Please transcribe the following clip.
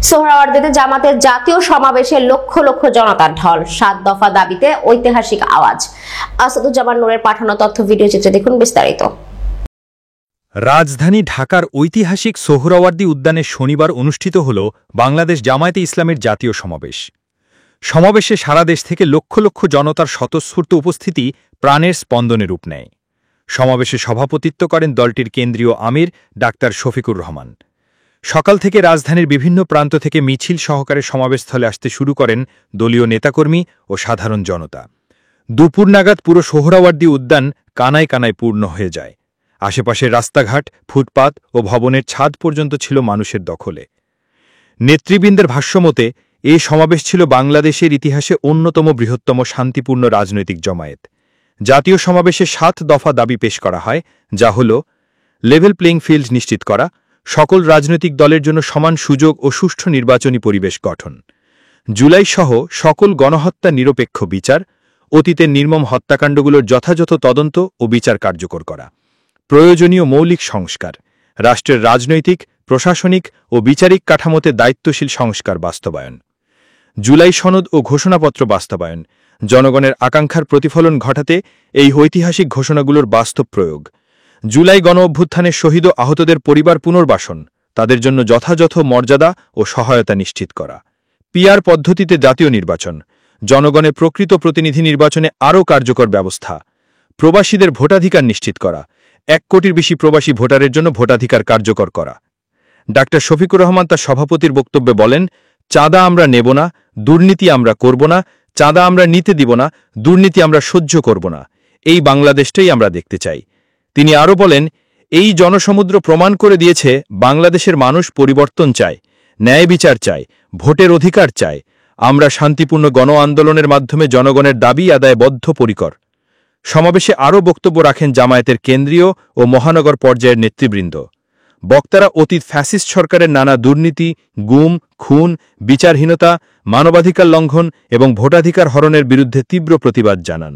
সোহরাওয়ার্দীতে জামাতের জাতীয় সমাবেশে লক্ষ লক্ষ জনতার ঢল, 7 দফা দাবিতে ঐতিহাসিক আওয়াজ। আসাদুজ্জামান নূরের পাঠানো তথ্য ভিডিও চিত্রে দেখুন বিস্তারিত। রাজধানী ঢাকার ঐতিহাসিক সোহরাওয়ার্দী উদ্যানে শনিবার অনুষ্ঠিত হল বাংলাদেশ জামায়াতে ইসলামের জাতীয় সমাবেশ। সমাবেশে সারা দেশ থেকে লক্ষ লক্ষ জনতার স্বতঃস্ফূর্ত উপস্থিতি প্রাণের স্পন্দনে রূপ নেয়। সমাবেশে সভাপতিত্ব করেন দলটির কেন্দ্রীয় আমির ডাক্তার শফিকুর রহমান। সকাল থেকে রাজধানীর বিভিন্ন প্রান্ত থেকে মিছিল সহকারে সমাবেশস্থলে আসতে শুরু করেন দলীয় নেতাকর্মী ও সাধারণ জনতা। দুপুর নাগাদ পুরো সোহরাওয়ার্দী উদ্যান কানায় কানায় পূর্ণ হয়ে যায়। আশেপাশের রাস্তাঘাট, ফুটপাত ও ভবনের ছাদ পর্যন্ত ছিল মানুষের দখলে। নেতৃবৃন্দের ভাষ্যমতে এই সমাবেশ ছিল বাংলাদেশের ইতিহাসে অন্যতম বৃহত্তম শান্তিপূর্ণ রাজনৈতিক জমায়েত। জাতীয় সমাবেশে 7 দফা দাবি পেশ করা হয়, যা হল লেভেল প্লেইং ফিল্ড নিশ্চিত করা, সকল রাজনৈতিক দলের জন্য সমান সুযোগ ও সুষ্ঠু নির্বাচনী পরিবেশ গঠন, জুলাইসহ সকল গণহত্যা নিরপেক্ষ বিচার, অতীতের নির্মম হত্যাকাণ্ডগুলোর যথাযথ তদন্ত ও বিচার কার্যকর করা, প্রয়োজনীয় মৌলিক সংস্কার, রাষ্ট্রের রাজনৈতিক, প্রশাসনিক ও বিচারিক কাঠামোতে দায়িত্বশীল সংস্কার বাস্তবায়ন, জুলাই সনদ ও ঘোষণাপত্র বাস্তবায়ন, জনগণের আকাঙ্ক্ষার প্রতিফলন ঘটাতে এই ঐতিহাসিক ঘোষণাগুলোর বাস্তব প্রয়োগ, জুলাই গণ অভ্যুত্থানের শহীদ ও আহতদের পরিবার পুনর্বাসন, তাদের জন্য যথাযথ মর্যাদা ও সহায়তা নিশ্চিত করা, পিআর পদ্ধতিতে জাতীয় নির্বাচন, জনগণের প্রকৃত প্রতিনিধি নির্বাচনে আরও কার্যকর ব্যবস্থা, প্রবাসীদের ভোটাধিকার নিশ্চিত করা, 1 কোটির বেশি প্রবাসী ভোটারের জন্য ভোটাধিকার কার্যকর করা। ডাক্তার শফিকুর রহমান তার সভাপতির বক্তব্যে বলেন, চাঁদা আমরা নেব না, দুর্নীতি আমরা করব না, চাঁদা আমরা নিতে দিব না, দুর্নীতি আমরা সহ্য করব না, এই বাংলাদেশটাই আমরা দেখতে চাই। তিনি আরও বলেন, এই জনসমুদ্র প্রমাণ করে দিয়েছে বাংলাদেশের মানুষ পরিবর্তন চায়, ন্যায় বিচার চায়, ভোটের অধিকার চায়। আমরা শান্তিপূর্ণ গণ আন্দোলনের মাধ্যমে জনগণের দাবি আদায়ে বদ্ধপরিকর। সমাবেশে আরও বক্তব্য রাখেন জামায়াতের কেন্দ্রীয় ও মহানগর পর্যায়ের নেতৃবৃন্দ। বক্তারা অতীত ফ্যাসিস্ট সরকারের নানা দুর্নীতি, গুম, খুন, বিচারহীনতা, মানবাধিকার লঙ্ঘন এবং ভোটাধিকার হরণের বিরুদ্ধে তীব্র প্রতিবাদ জানান।